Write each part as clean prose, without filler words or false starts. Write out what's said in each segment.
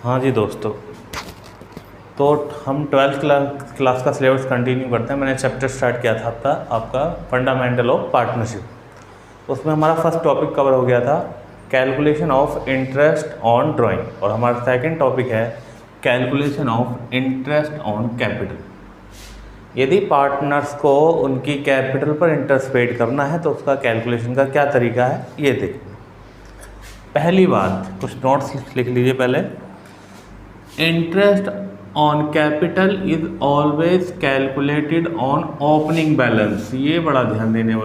हाँ जी दोस्तों, तो हम ट्वेल्थ क्लास का सिलेबस कंटिन्यू करते हैं। मैंने चैप्टर स्टार्ट किया था आपका फंडामेंटल ऑफ पार्टनरशिप। उसमें हमारा फर्स्ट टॉपिक कवर हो गया था calculation of interest on drawing, और हमारा सेकंड टॉपिक है calculation of interest on capital. यदि पार्टनर्स को उनकी कैपिटल पर इंटरेस्ट पेड करना है तो उसका कैलकुलेशन का क्या तरीका है ये देखिए। पहली बात, कुछ नोट्स लिख लीजिए पहले। Interest on capital is always calculated on opening balance. ये बड़ा ध्यान देने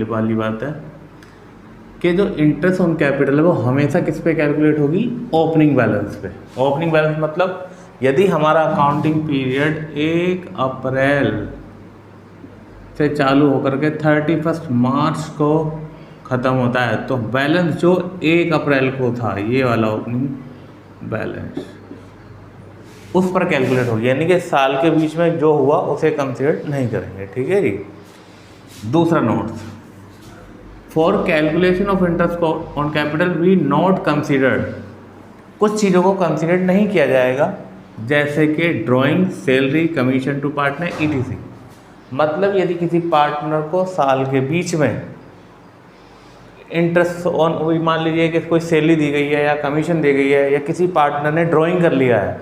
वाली बात है कि जो इंटरेस्ट ऑन कैपिटल है वो हमेशा किस पे कैलकुलेट होगी? ओपनिंग बैलेंस पे। ओपनिंग बैलेंस मतलब यदि हमारा अकाउंटिंग पीरियड 1 अप्रैल से चालू होकर के 31 मार्च को ख़त्म होता है तो बैलेंस जो 1 अप्रैल को था, ये वाला ओपनिंग बैलेंस, उस पर कैलकुलेट होगी। यानी कि साल के बीच में जो हुआ उसे कंसीडर नहीं करेंगे। ठीक है जी। दूसरा notes, for calculation of interest on capital we not considered. कुछ चीज़ों को कंसीडर नहीं किया जाएगा, जैसे कि drawing, salary, commission to partner, ETC. मतलब यदि किसी पार्टनर को साल के बीच में इंटरेस्ट ऑन, वही मान लीजिए कि कोई सैलरी दी गई है या कमीशन दी गई है या किसी पार्टनर ने ड्राइंग कर लिया है,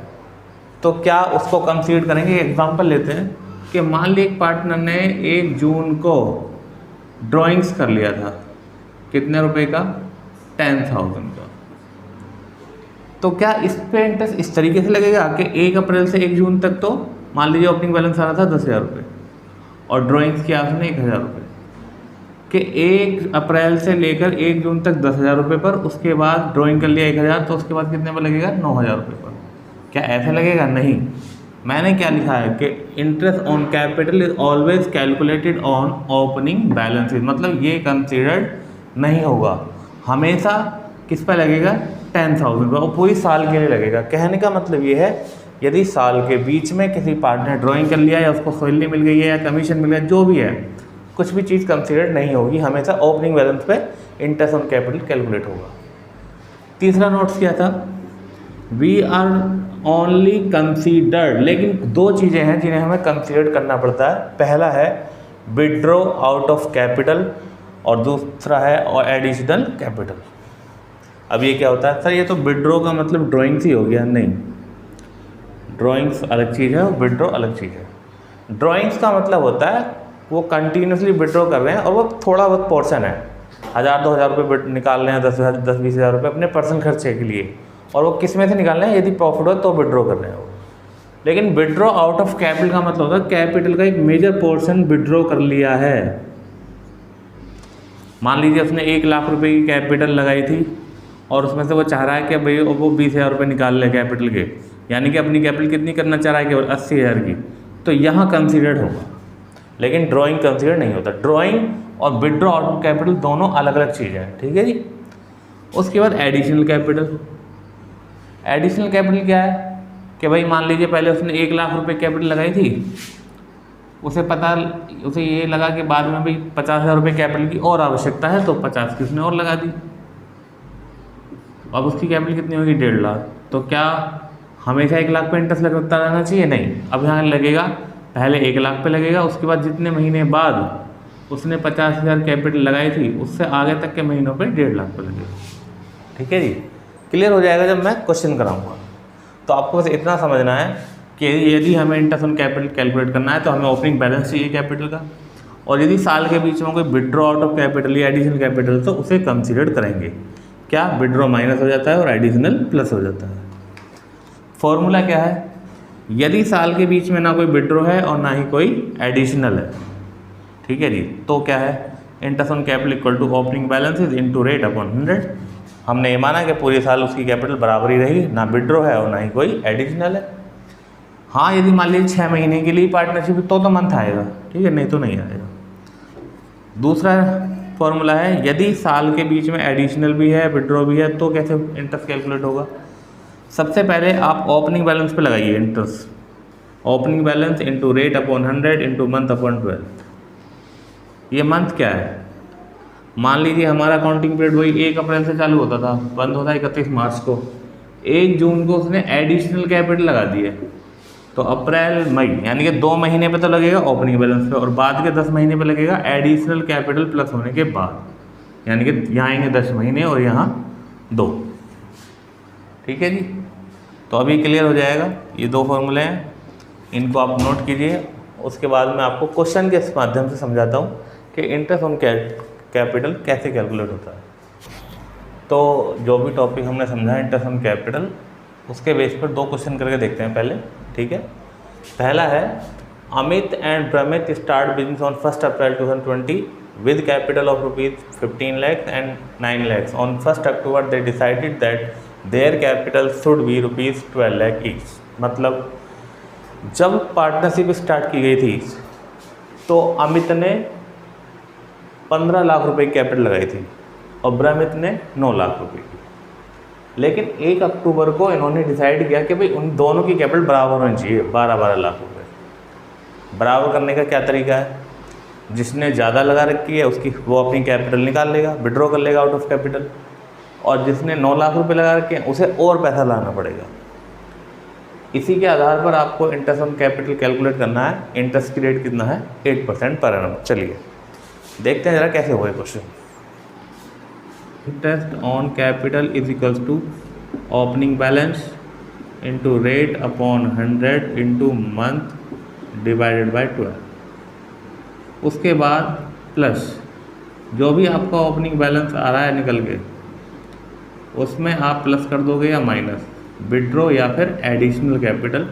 तो क्या उसको कंसीडर करेंगे? एग्जांपल लेते हैं कि मान लीजिए एक पार्टनर ने 1 जून को ड्राइंग्स कर लिया था, कितने रुपए का? 10,000 का। तो क्या इस पे इंटरेस्ट इस तरीके से लगेगा कि 1 अप्रैल से 1 जून तक तो मान लीजिए ओपनिंग बैलेंस आ रहा था 10,000 रुपये और ड्राइंग्स किया उसने 1,000 रुपये, कि 1 अप्रैल से लेकर 1 जून तक 10,000 रुपये पर, उसके बाद ड्राइंग कर लिया 1,000, तो उसके बाद कितने पर लगेगा? 9,000 रुपये पर। क्या ऐसे लगेगा? नहीं। मैंने क्या लिखा है कि interest on capital is always calculated on opening balance, मतलब ये कंसीडर्ड नहीं होगा, हमेशा किस पर लगेगा? 10,000 रुपये, और पूरी साल के लिए लगेगा। कहने का मतलब ये है, यदि साल के बीच में किसी पार्टनर ने ड्राइंग कर लिया या उसको सैलरी मिल गई है या कमीशन मिल गया, जो भी है, कुछ भी चीज़ कंसीडर नहीं होगी, हमेशा ओपनिंग बैलेंस पे इंटरेस्ट ऑन कैपिटल कैलकुलेट होगा। तीसरा नोट्स क्या था? वी आर ओनली कंसीडर्ड, लेकिन 2 चीज़ें हैं जिन्हें हमें कंसीडर करना पड़ता है। पहला है विड्रॉ आउट ऑफ कैपिटल और दूसरा है एडिशनल कैपिटल। अब ये क्या होता है? सर ये तो विड्रॉ का मतलब ड्राइंग्स ही हो गया। नहीं, ड्राइंग्स अलग चीज़ है और विड्रॉ अलग चीज़ है। ड्राइंग्स का मतलब होता है वो कंटिन्यूसली विड्रॉ कर रहे हैं और वो थोड़ा बहुत पोर्शन है, 1,000-2,000 रुपये निकाल रहे हैं, 10-20 हज़ार रुपये अपने पर्सनल खर्चे के लिए, और वो किस में से निकाल रहे हैं? यदि प्रॉफिट हो तो विड्रॉ कर रहे हैं वो। लेकिन विड्रॉ आउट ऑफ कैपिटल का मतलब होता है कैपिटल का एक मेजर पोर्शन विड्रॉ कर लिया है। मान लीजिए उसने 1 लाख रुपए की कैपिटल लगाई थी और उसमें से वो चाह रहा है कि भाई वो 20,000 रुपये निकाल ले कैपिटल के, यानी कि अपनी कैपिटल कितनी करना चाह रहा है? केवल 80,000 की, तो यहाँ कंसीडर्ड होगा, लेकिन ड्राइंग कंसीडर नहीं होता। ड्राइंग और विड्रॉ आउट ऑफ कैपिटल दोनों अलग अलग चीज़ें हैं। ठीक है जी। उसके बाद एडिशनल कैपिटल। एडिशनल कैपिटल क्या है कि भाई मान लीजिए पहले उसने 1 लाख रुपए कैपिटल लगाई थी, उसे ये लगा कि बाद में भी 50,000 रुपये कैपिटल की और आवश्यकता है, तो 50 की उसने और लगा दी। अब उसकी कैपिटल कितनी होगी? 1.5 लाख। तो क्या हमेशा 1 लाख पे इंटरेस्ट लगता रहना चाहिए? नहीं। अब यहाँ लगेगा, पहले 1 लाख पे लगेगा, उसके बाद जितने महीने बाद उसने 50,000 कैपिटल लगाई थी उससे आगे तक के महीनों पे 1.5 लाख पे लगेगा। ठीक है जी। क्लियर हो जाएगा जब मैं क्वेश्चन कराऊंगा। तो आपको बस इतना समझना है कि यदि हमें इंटरेस्ट ऑन कैपिटल कैलकुलेट करना है तो हमें ओपनिंग बैलेंस चाहिए कैपिटल का, और यदि साल के बीच में कोई विड्रॉ आउट ऑफ कैपिटल या एडिशनल कैपिटल तो उसे कंसीडर करेंगे। क्या? विड्रॉ माइनस हो जाता है और एडिशनल प्लस हो जाता है। फॉर्मूला क्या है? यदि साल के बीच में ना कोई विड्रॉ है और ना ही कोई एडिशनल है, ठीक है जी, तो क्या है? Interest on capital equal to opening balances into rate upon 100। हमने ये माना कि पूरे साल उसकी कैपिटल बराबर ही रही, ना विड्रॉ है और ना ही कोई एडिशनल है। हाँ, यदि मान लीजिए 6 महीने के लिए पार्टनरशिप तो मंथ आएगा, ठीक है, नहीं तो नहीं आएगा। दूसरा फॉर्मूला है, यदि साल के बीच में एडिशनल भी है, विड्रॉ भी है, तो कैसे इंटरेस्ट कैलकुलेट होगा? सबसे पहले आप ओपनिंग बैलेंस पे लगाइए interest, opening balance into rate upon 100 into month upon 12। ये मंथ क्या है? मान लीजिए हमारा अकाउंटिंग पीरियड वही 1 अप्रैल से चालू होता था, बंद होता है 31 मार्च को। 1 जून को उसने एडिशनल कैपिटल लगा दिया, तो अप्रैल मई यानी कि 2 महीने पे तो लगेगा ओपनिंग बैलेंस पे, और बाद के 10 महीने पे लगेगा एडिशनल कैपिटल प्लस होने के बाद, यानी कि यहाँ आएंगे 10 महीने और यहाँ 2। ठीक है जी, तो अभी क्लियर हो जाएगा। ये 2 फॉर्मूले हैं, इनको आप नोट कीजिए। उसके बाद मैं आपको क्वेश्चन के माध्यम से समझाता हूँ कि इंटरेस्ट ऑन कैपिटल कैसे कैलकुलेट होता है। तो जो भी टॉपिक हमने समझा इंटरेस्ट ऑन कैपिटल, उसके बेस पर 2 क्वेश्चन करके देखते हैं पहले। ठीक है, पहला है Amit and Pramit start business on 1 April 2020 with capital of rupees 15 lakhs and 9 lakhs. On 1 October they decided that their capital should be rupees 12 lakh each. मतलब जब पार्टनरशिप स्टार्ट की गई थी तो अमित ने 15 लाख रुपए की कैपिटल लगाई थी और ब्रमित ने 9 लाख रुपए की। लेकिन 1 अक्टूबर को इन्होंने डिसाइड किया कि भाई उन दोनों की कैपिटल बराबर होनी चाहिए, 12-12 लाख रुपए। बराबर करने का क्या तरीका है, जिसने ज़्यादा लगा रखी है उसकी वो अपनी कैपिटल निकाल लेगा, विड्रॉ कर लेगा आउट ऑफ कैपिटल, और जिसने 9 लाख रुपए लगा रखे हैं उसे और पैसा लाना पड़ेगा। इसी के आधार पर आपको इंटरेस्ट ऑन कैपिटल कैलकुलेट करना है। इंटरेस्ट की रेट कितना है, 8% पर एनम। चलिए देखते हैं ज़रा कैसे हुआ question. Interest on capital is equals to opening balance into rate upon 100 into month divided by 12। उसके बाद प्लस जो भी आपका ओपनिंग बैलेंस आ रहा है निकल के, उसमें आप प्लस कर दोगे या माइनस विड्रॉ या फिर additional capital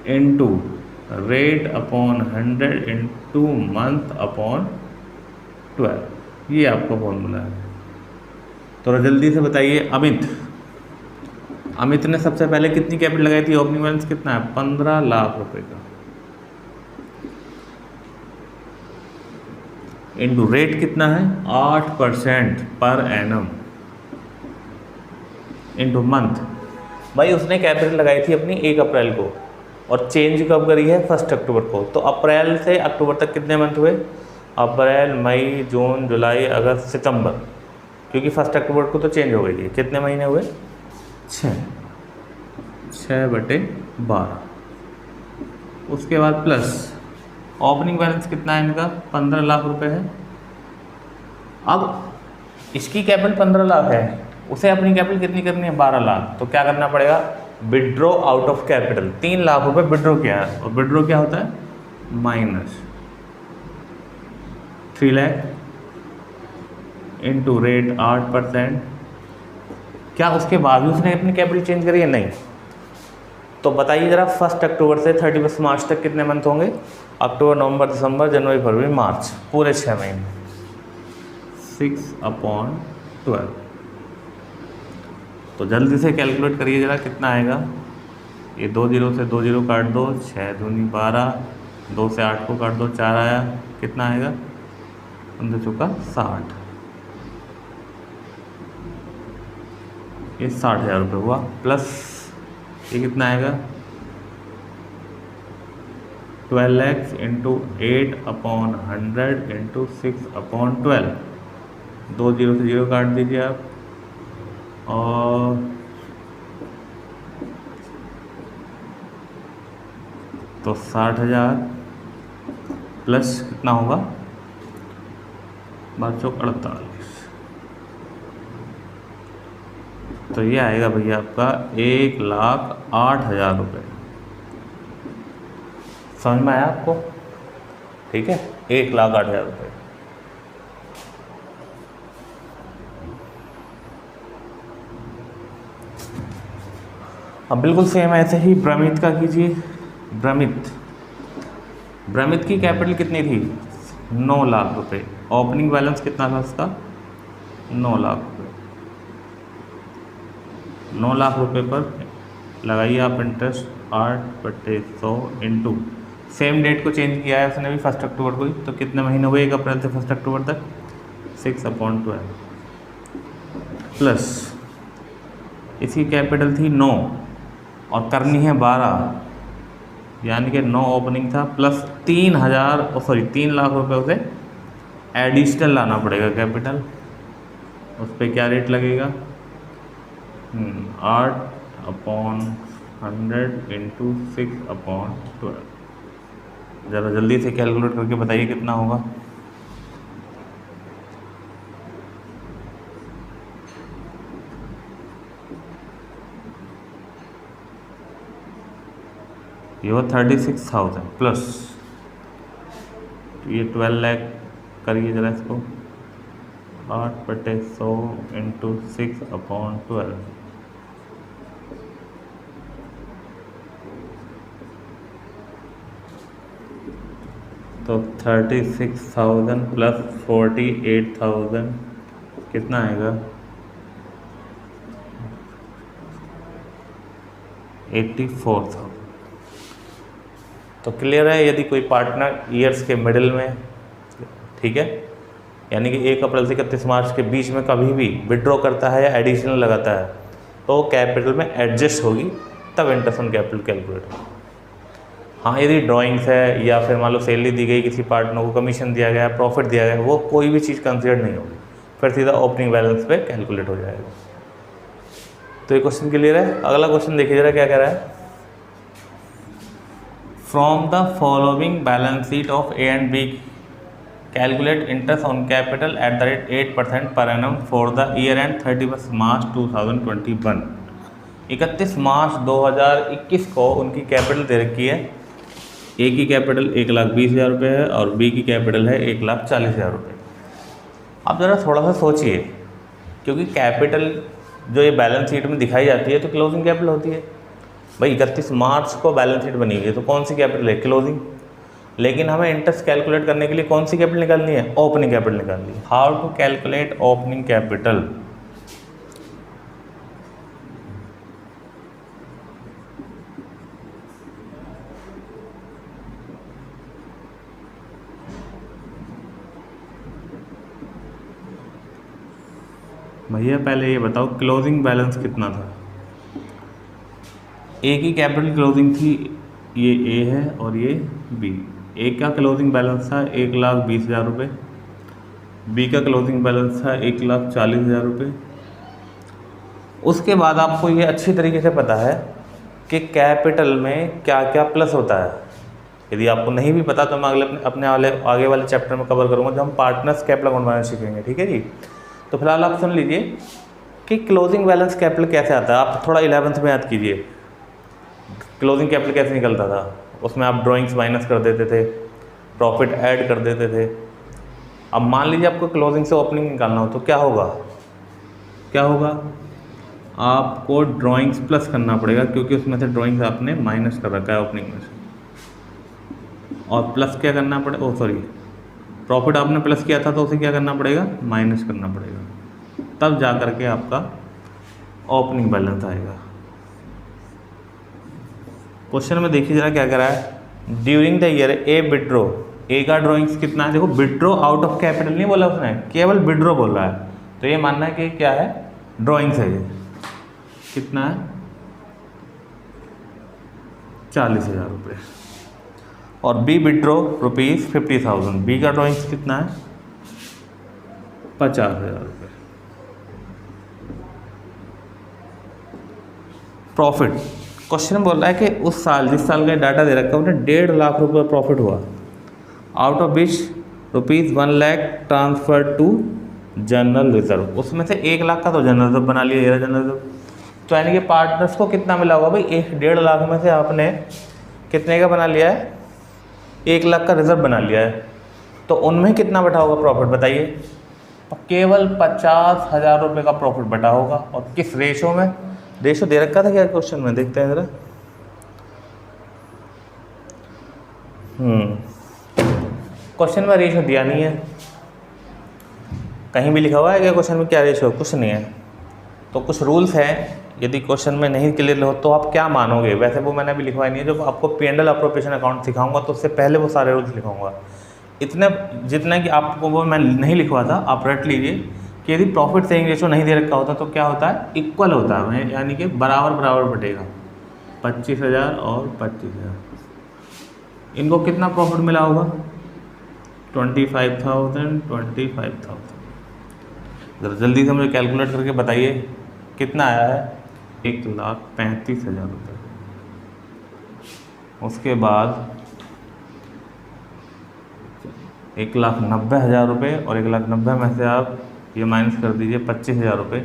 into rate upon 100 into month upon 12। ये आपका फॉर्मूला है। तो जल्दी से बताइए, अमित ने सबसे पहले कितनी कैपिटल लगाई थी, ओपनिंग बैलेंस कितना है, 15 लाख रुपए का, इनटू रेट कितना है 8% पर एनम इनटू मंथ। भाई उसने कैपिटल लगाई थी अपनी 1 अप्रैल को और चेंज कब करी है, 1 अक्टूबर को। तो अप्रैल से अक्टूबर तक कितने मंथ हुए, अप्रैल मई जून जुलाई अगस्त सितंबर, क्योंकि 1 अक्टूबर को तो चेंज हो गई थी। कितने महीने हुए, 6/12। उसके बाद प्लस ओपनिंग बैलेंस कितना है इनका, 15 लाख रुपए है। अब इसकी कैपिटल 15 लाख है, उसे अपनी कैपिटल कितनी करनी है, 12 लाख। तो क्या करना पड़ेगा, withdraw out of capital. 3 lakh रुपए विड्रॉ किया है, और विड्रॉ क्या होता है, -3 लाख इंटू रेट 8%। क्या उसके बाद भी उसने अपनी कैपिटल चेंज करी है, नहीं। तो बताइए ज़रा 1 अक्टूबर से 31 मार्च तक कितने मंथ होंगे, अक्टूबर नवंबर दिसंबर जनवरी फरवरी मार्च, पूरे 6 महीने, 6/12। तो जल्दी से कैलकुलेट करिए ज़रा कितना आएगा। ये 2 0 से 2 0 काट दो, 6 दूनी 12, 2 से 8 को काट दो, 4 आया, कितना आएगा, 15 चौका 60। ये 60,000 रुपये हुआ। प्लस ये कितना आएगा, 12 lakhs इंटू 8/100 इंटू 6/12। 2 0 से 0 काट दीजिए आप, और तो 60,000 प्लस कितना होगा, 1248। तो ये आएगा भैया आपका 1,08,000 रुपये। समझ में आया आपको, ठीक है, 1,08,000 रुपये। अब बिल्कुल सेम ऐसे ही ब्रमित का कीजिए। ब्रमित की कैपिटल कितनी थी, 9 लाख रुपए। ओपनिंग बैलेंस कितना था उसका, 9 लाख रुपए। 9 लाख रुपए पर लगाइए आप इंटरेस्ट 8/100 इंटू, सेम डेट को चेंज किया है उसने भी 1 अक्टूबर को ही। तो कितने महीने हुए 1 अप्रैल से 1 अक्टूबर तक, 6/12 प्लस इसकी कैपिटल थी 9 और करनी है 12, यानी कि 9 ओपनिंग था, प्लस 3 लाख रुपए उसे एडिशनल लाना पड़ेगा कैपिटल। उस पर क्या रेट लगेगा, 8/100 इंटू 6/12। ज़रा जल्दी से कैलकुलेट करके बताइए कितना होगा। ये वो 36,000 प्लस ये 12 लाख करिए ज़रा इसको। 8/100 इंटू 6/12। तो 36,000 प्लस 48,000 कितना आएगा? 84,000। तो क्लियर है, यदि कोई पार्टनर ईयर्स के मिडिल में, ठीक है, यानी कि 1 अप्रैल से 31 मार्च के बीच में कभी भी विड्रॉ करता है या एडिशनल लगाता है तो कैपिटल में एडजस्ट होगी, तब इंटरेस्ट ऑन कैपिटल कैलकुलेट होगा। हाँ, यदि ड्राइंग्स है या फिर मान लो सैलरी दी गई, किसी पार्टनर को कमीशन दिया गया, प्रॉफिट दिया गया, वो कोई भी चीज़ कंसिडर नहीं होगी, फिर सीधा ओपनिंग बैलेंस पे कैलकुलेट हो जाएगा। तो ये क्वेश्चन क्लियर है। अगला क्वेश्चन देखिए जरा क्या कह रहा है। From the following balance sheet of A and B calculate interest on capital at the rate 8% per annum for the year end 31 मार्च 2021। 31 मार्च 2021 को उनकी कैपिटल दे रखी है। ए की कैपिटल 1,20,000 रुपये है और बी की कैपिटल है 1,40,000 रुपये। अब ज़रा थोड़ा सा सोचिए, क्योंकि कैपिटल जो ये बैलेंस शीट में दिखाई जाती है तो क्लोजिंग कैपिटल होती है। भाई 31 मार्च को बैलेंस शीट बनी हुई है तो कौन सी कैपिटल है? क्लोजिंग। लेकिन हमें इंटरेस्ट कैलकुलेट करने के लिए कौन सी कैपिटल निकालनी है? ओपनिंग कैपिटल निकालनी है। How to calculate opening capital? भैया पहले ये बताओ क्लोजिंग बैलेंस कितना था? ए की कैपिटल क्लोजिंग थी, ये ए है और ये बी। ए का क्लोजिंग बैलेंस था 1,20,000 रुपये, बी का क्लोजिंग बैलेंस था 1,40,000 रुपये। उसके बाद आपको ये अच्छी तरीके से पता है कि कैपिटल में क्या क्या प्लस होता है। यदि आपको नहीं भी पता तो मैं अपने आगे वाले चैप्टर में कवर करूँगा जब हम पार्टनर्स कैपिटल अकाउंट बनाना सीखेंगे, ठीक है जी। तो फिलहाल आप सुन लीजिए कि क्लोजिंग बैलेंस कैपिटल कैसे आता है। आप थोड़ा 11th में याद कीजिए क्लोजिंग कैपिटल कैसे निकलता था। उसमें आप ड्राइंग्स माइनस कर देते थे, प्रॉफिट ऐड कर देते थे। अब मान लीजिए आपको क्लोजिंग से ओपनिंग निकालना हो तो क्या होगा? क्या होगा? आपको ड्राइंग्स प्लस करना पड़ेगा, क्योंकि उसमें से ड्राइंग्स आपने माइनस कर रखा है ओपनिंग में से। और प्लस क्या करना पड़ेगा? प्रॉफिट आपने प्लस किया था तो उसे क्या करना पड़ेगा? माइनस करना पड़ेगा, तब जा कर के आपका ओपनिंग बैलेंस आएगा। क्वेश्चन में देखिए जरा क्या करा है। During the year A withdraw, A का ड्रॉइंग्स कितना है? देखो विड्रो आउट ऑफ कैपिटल नहीं बोला उसने, केवल विड्रो बोल रहा है, तो ये मानना है कि क्या है? ड्रॉइंग्स है। ये कितना है? 40,000 रुपये। और बी विड्रो ₹50,000। बी का ड्रॉइंग्स कितना है? 50,000 रुपये। प्रॉफिट, क्वेश्चन बोल रहा है कि उस साल, जिस साल का डाटा दे रखा है, उन्हें 1.5 लाख रुपये प्रॉफिट हुआ। Out of which ₹1 lakh transfer to general reserve. उसमें से 1 लाख का तो जनरल रिजर्व बना लिया, ये जनरल रिजर्व। तो यानी कि पार्टनर्स को कितना मिला होगा भाई? 1.5 लाख में से आपने कितने का बना लिया है? 1 लाख का रिजर्व बना लिया है। तो उनमें कितना बटा होगा प्रॉफिट बताइए? केवल 50,000 रुपये का प्रॉफिट बटा होगा। और किस रेशो में? रेशो दे रखा था क्या क्वेश्चन में? देखते हैं जरा। क्वेश्चन में रेशो दिया नहीं है, कहीं भी लिखा हुआ है क्या क्वेश्चन में क्या रेशो? कुछ नहीं है। तो कुछ रूल्स हैं, यदि क्वेश्चन में नहीं क्लियर हो तो आप क्या मानोगे? वैसे वो मैंने अभी लिखवाया नहीं है। जब आपको P&L अप्रोप्रिएशन अकाउंट सिखाऊंगा तो उससे पहले वो सारे रूल्स लिखाऊंगा। इतने जितना कि आपको वो मैं नहीं लिखवा था, आप रट लीजिए कि यदि प्रॉफिट सेविंग रेशो नहीं दे रखा होता तो क्या होता है? इक्वल होता है, यानी कि बराबर बराबर बटेगा। 25,000 और 25,000। इनको कितना प्रॉफिट मिला होगा? 25,000। जरा जल्दी से मुझे कैलकुलेट करके बताइए कितना आया है। 1,35,000 रुपये। उसके बाद 1,90,000 रुपये, और 1,90,000 में से आप ये माइनस कर दीजिए 25,000 रुपये,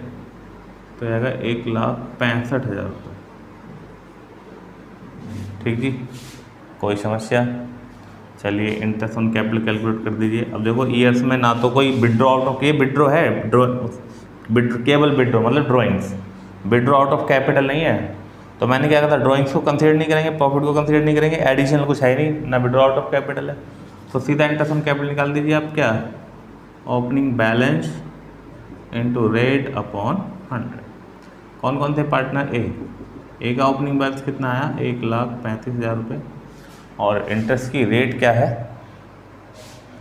तो आएगा 1,65,000 रुपये। ठीक जी, कोई समस्या? चलिए इंटरेस्ट ऑन कैपिटल कैलकुलेट कर दीजिए। अब देखो ईयर्स में ना तो कोई विड्रॉ आउट ऑफ, ये विड्रॉ है, केवल विड्रॉ मतलब drawings, withdraw out of capital नहीं है। तो मैंने क्या कहा था, ड्रॉइंग्स को कंसीडर नहीं करेंगे, प्रॉफिट को कंसीडर नहीं करेंगे, एडिशनल कुछ है नहीं, ना विड्रॉ आउट ऑफ कैपिटल है, तो सीधा इंटरेस्ट ऑन कैपिटल निकाल दीजिए आप। क्या? Opening balance into rate upon 100। कौन कौन थे पार्टनर? ए का ओपनिंग बैलेंस कितना आया? 1,35,000 रुपये। और इंटरेस्ट की रेट क्या है?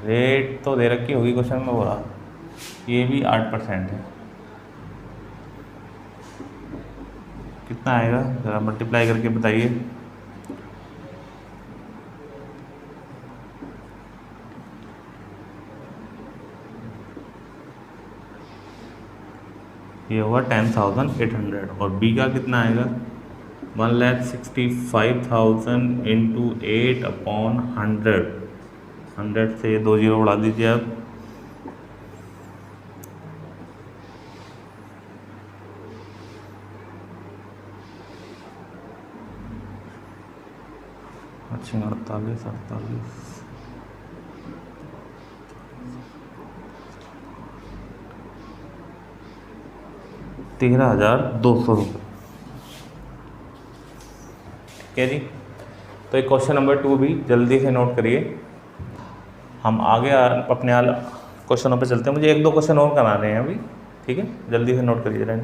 रेट तो दे रखी होगी क्वेश्चन में, बोला ये भी 8% है। कितना आएगा ज़रा मल्टीप्लाई करके बताइए। ये होगा 10,800। और बी का कितना आएगा? 1,65,000 इंटू 8/100। 100 से 2 जीरो उड़ा दीजिए आप। अच्छा 48 13,200 रुपये। ठीक है जी, तो एक क्वेश्चन नंबर 2 भी जल्दी से नोट करिए। हम आगे अपने क्वेश्चनों पे चलते हैं। मुझे 1-2 क्वेश्चन और कराने हैं अभी, ठीक है, जल्दी से नोट करिए जरा।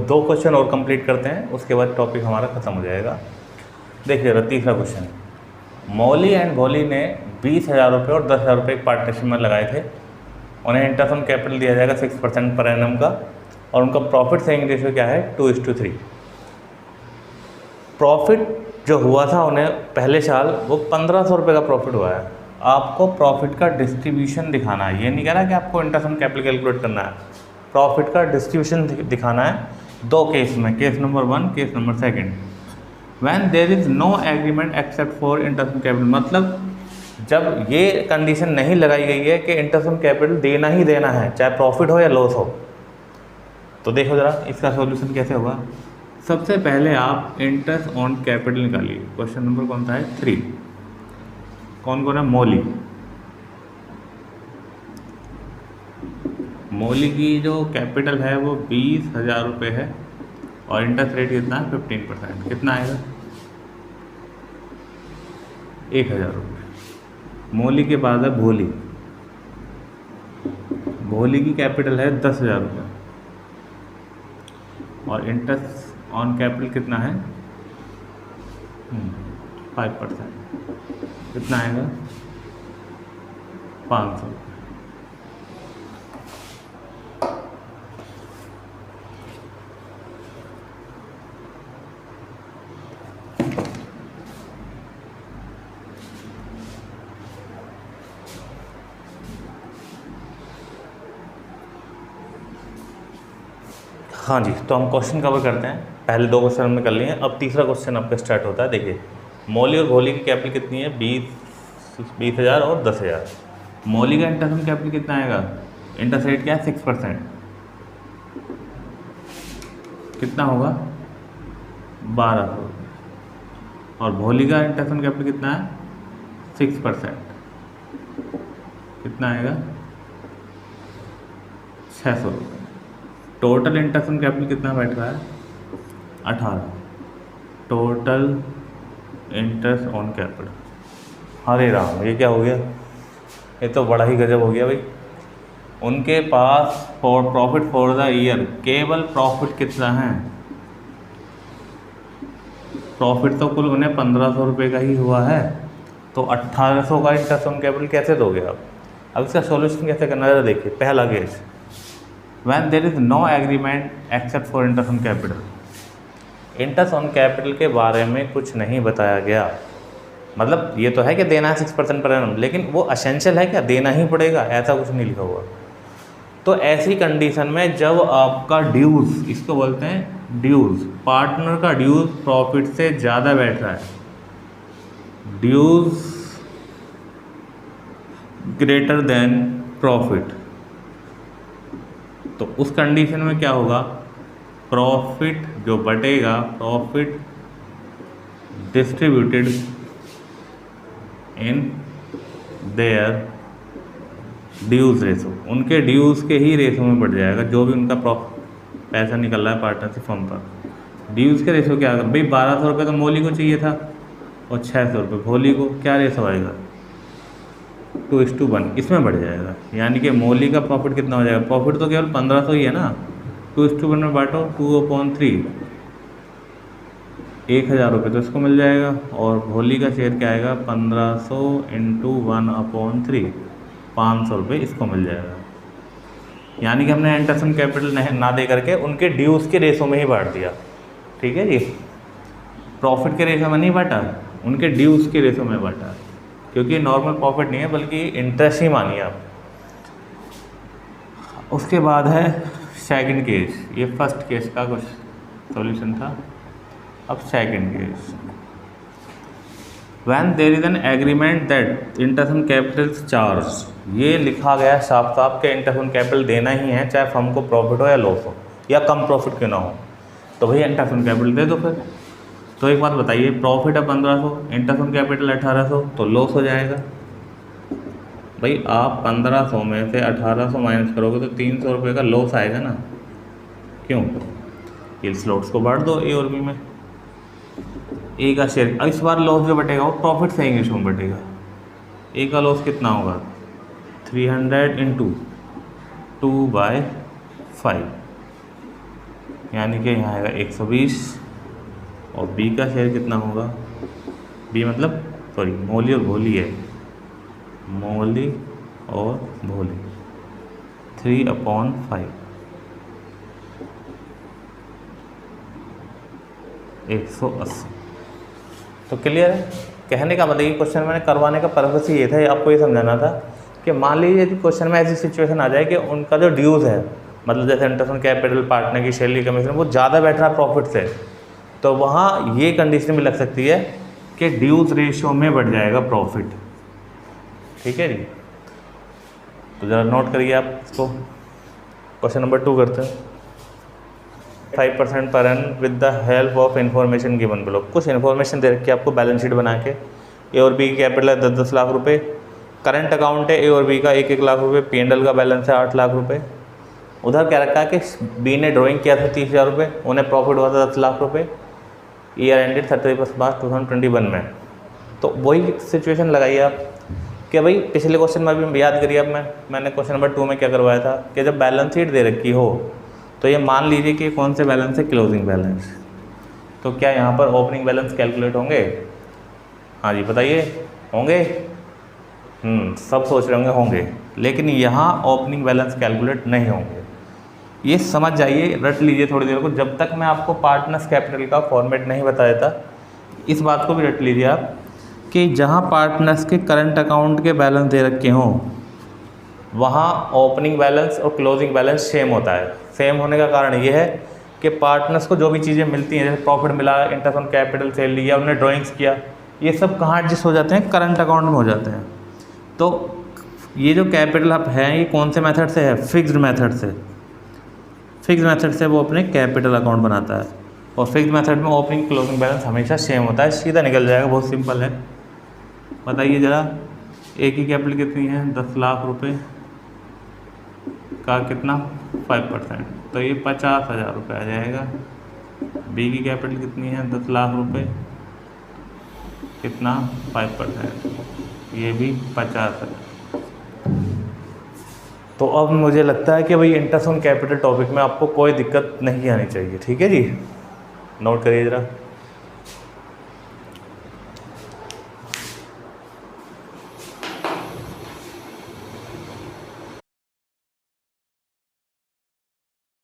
दो क्वेश्चन और कंप्लीट करते हैं, उसके बाद टॉपिक हमारा ख़त्म हो जाएगा। देखिए तीसरा क्वेश्चन, मौली एंड भोली ने 20,000 रुपये और 10,000 रुपये एक पार्टनरशिप में लगाए थे। उन्हें इंटरेस्ट ऑन कैपिटल दिया जाएगा 6% पर एनम का, और उनका प्रॉफिट सेविंग रेशियो क्या है? 2:3। प्रॉफिट जो हुआ था उन्हें पहले साल वो 1,500 रुपये का प्रॉफिट हुआ है। आपको प्रॉफिट का डिस्ट्रीब्यूशन दिखाना है, ये नहीं कह रहा कि आपको इंटरेस्ट ऑन कैपिटल कैलकुलेट करना है, प्रॉफिट का डिस्ट्रीब्यूशन दिखाना है। 2 केस में, case number 1, case number 2। When there is no agreement except for interest on capital, मतलब जब ये कंडीशन नहीं लगाई गई है कि इंटरेस्ट ऑन कैपिटल देना ही देना है, चाहे प्रॉफिट हो या लॉस हो। तो देखो ज़रा इसका सॉल्यूशन कैसे होगा। सबसे पहले आप इंटरेस्ट ऑन कैपिटल निकालिए। क्वेश्चन नंबर कौन सा है? 3। कौन कौन है? मौली की जो कैपिटल है वो 20,000 रुपये है, और इंटरेस्ट रेट कितना है? 15%। कितना आएगा? 1,000 रुपये। मौली के बाद है भोली। भोली की कैपिटल है 10,000 रुपये, और इंटरेस्ट ऑन कैपिटल कितना है? 5%। कितना आएगा? 500। हाँ जी, तो हम क्वेश्चन कवर करते हैं। पहले 2 क्वेश्चन हमने कर लिए हैं, अब तीसरा क्वेश्चन आपका स्टार्ट होता है। देखिए मौली और भोली की कैपिटल कितनी है? 20,000 और 10,000। मौली का इंटरेस्ट ऑन कैपिटल कितना आएगा? इंटरेस्ट रेट क्या है? 6%। कितना होगा? 1,200 रुपये। और भोली का इंटरेस्ट ऑन कैपिटल कितना है? 6%। कितना आएगा? 600 रुपये। टोटल इंटरेस्ट ऑन कैपिटल कितना बैठ रहा है? 18। टोटल इंटरेस्ट ऑन कैपिटल, अरे राम ये क्या हो गया? ये तो बड़ा ही गजब हो गया भाई। उनके पास for profit for the year केवल प्रॉफिट कितना है? प्रॉफिट तो कुल उन्हें 1,500 रुपये का ही हुआ है, तो 1,800 का इंटरेस्ट ऑन कैपिटल कैसे दोगे आप? अब इसका सॉल्यूशन कैसे करना है? देखिए पहला case, when there is no agreement except for interest on capital. Interest on capital के बारे में कुछ नहीं बताया गया, मतलब ये तो है कि देना है 6% पर एनम, लेकिन वो असेंशियल है क्या? देना ही पड़ेगा, ऐसा कुछ नहीं लिखा हुआ। तो ऐसी कंडीशन में जब आपका ड्यूज, इसको बोलते हैं ड्यूज, पार्टनर का ड्यूज प्रॉफिट से ज़्यादा बैठ रहा है, ड्यूज ग्रेटर देन प्रॉफिट, तो उस कंडीशन में क्या होगा, प्रॉफिट जो बटेगा, profit distributed in their dues ratio, उनके ड्यूज के ही रेशो में बढ़ जाएगा, जो भी उनका पैसा निकल रहा है पार्टनरशिप फर्म पर। ड्यूज के रेशो क्या आएगा भाई, 1200 रुपये तो मौली को चाहिए था और 600 रुपये भोली को, क्या रेशो आएगा 2:1, इसमें बढ़ जाएगा। यानी कि मौली का प्रॉफिट कितना हो जाएगा, प्रॉफिट तो केवल 1500 ही है ना, 2:1 में बांटो, 2/3 1000 रुपये तो इसको मिल जाएगा, और भोली का शेयर क्या आएगा 1500 × 1/3 500 रुपये इसको मिल जाएगा। यानी कि हमने एंटरसन कैपिटल ना दे करके उनके ड्यूज के रेशो में ही बांट दिया, ठीक है जी, प्रॉफिट के रेशो में नहीं बांटा, उनके ड्यूज के रेशो में बांटा, क्योंकि नॉर्मल प्रॉफिट नहीं है बल्कि इंटरेस्ट ही मानिए आप। उसके बाद है सेकंड केस, ये फर्स्ट केस का कुछ सॉल्यूशन था, अब second case, when there is an agreement that interest on capital charge, ये लिखा गया साफ साफ के इंटरसन कैपिटल देना ही है, चाहे फर्म को प्रॉफिट हो या लॉस हो या कम प्रॉफिट क्यों ना हो, तो भाई इंटरसन कैपिटल दे दो फिर। तो एक बात बताइए, प्रॉफिट है 1500, इंटरसन कैपिटल 1800, तो लॉस हो जाएगा। भाई आप 1500 में से 1800 माइनस करोगे तो 300 रुपये का लॉस आएगा ना, क्यों, ये स्लॉट्स को बांट दो ए और बी में, ए का शेयर, अब इस बार लॉस जो बटेगा वो प्रॉफिट से इंग्लिश में बटेगा, ए का लॉस कितना होगा 300 × 2/5, यानी कि यहाँ आएगा 120, और बी का शेयर कितना होगा, बी मतलब सॉरी मौली और भोली है, मौली और भोली 3/5 180। तो क्लियर है, कहने का मतलब ये क्वेश्चन मैंने करवाने का पर्पस ही ये था, आपको ये समझाना था कि मान लीजिए यदि क्वेश्चन में ऐसी सिचुएशन आ जाए कि उनका जो ड्यूज है, मतलब जैसे इंटरसन कैपिटल पार्टनर की सैलरी कमीशन वो ज़्यादा बैठ रहा है प्रॉफिट से, तो वहाँ ये कंडीशन भी लग सकती है कि ड्यूज रेशियो में बढ़ जाएगा प्रॉफिट, ठीक है जी। तो ज़रा नोट करिए आप इसको, क्वेश्चन नंबर 2 करते हैं। 5% per annum with the help of information given below, कुछ इन्फॉर्मेशन दे रखी है आपको बैलेंस शीट बना के, ए और बी की कैपिटल है 10-10 लाख रुपए, करंट अकाउंट है ए और बी का 1-1 लाख रुपए, P&L का बैलेंस है 8 लाख रुपए, उधर क्या रखा है कि बी ने ड्राइंग किया था 30,000 रुपये, उन्हें प्रॉफिट हुआ था 10 लाख रुपए, ईयर एंडेड 31 मार्च 2021 में। तो वही सिचुएशन लगाइए आप कि भाई पिछले क्वेश्चन में भी याद करिए, अब मैंने क्वेश्चन नंबर 2 में क्या करवाया था कि जब बैलेंस शीट दे रखी हो तो ये मान लीजिए कि कौन से बैलेंस है, क्लोजिंग बैलेंस, तो क्या यहाँ पर ओपनिंग बैलेंस कैलकुलेट होंगे, हाँ जी बताइए होंगे, सब सोच रहे होंगे, लेकिन यहाँ ओपनिंग बैलेंस कैलकुलेट नहीं होंगे, ये समझ जाइए, रट लीजिए थोड़ी देर को, जब तक मैं आपको पार्टनर्स कैपिटल का फॉर्मेट नहीं बता देता, इस बात को भी रट लीजिए आप कि जहाँ पार्टनर्स के करंट अकाउंट के बैलेंस दे रखे हों वहाँ ओपनिंग बैलेंस और क्लोजिंग बैलेंस सेम होता है। सेम होने का कारण ये है कि पार्टनर्स को जो भी चीज़ें मिलती हैं, जैसे प्रॉफिट मिला, इंटरसन कैपिटल सेल लिया, उन्होंने ड्राइंग्स किया, ये सब कहाँ एडजस्ट हो जाते हैं, करंट अकाउंट में हो जाते हैं। तो ये जो कैपिटल अप है ये कौन से मेथड से है, फिक्स्ड मेथड से, फिक्स्ड मेथड से वो अपने कैपिटल अकाउंट बनाता है, और फिक्स्ड मेथड में ओपनिंग क्लोजिंग बैलेंस हमेशा सेम होता है, सीधा निकल जाएगा, बहुत सिंपल है। बताइए ज़रा, ए की कैपिटल कितनी है 10 लाख रुपए का कितना 5%, तो ये 50,000 रुपये आ जाएगा। बी की कैपिटल कितनी है 10 लाख रुपए, कितना 5%, ये भी 50,000। तो अब मुझे लगता है कि भाई इंटरसन कैपिटल टॉपिक में आपको कोई दिक्कत नहीं आनी चाहिए, ठीक है जी, नोट करिए ज़रा।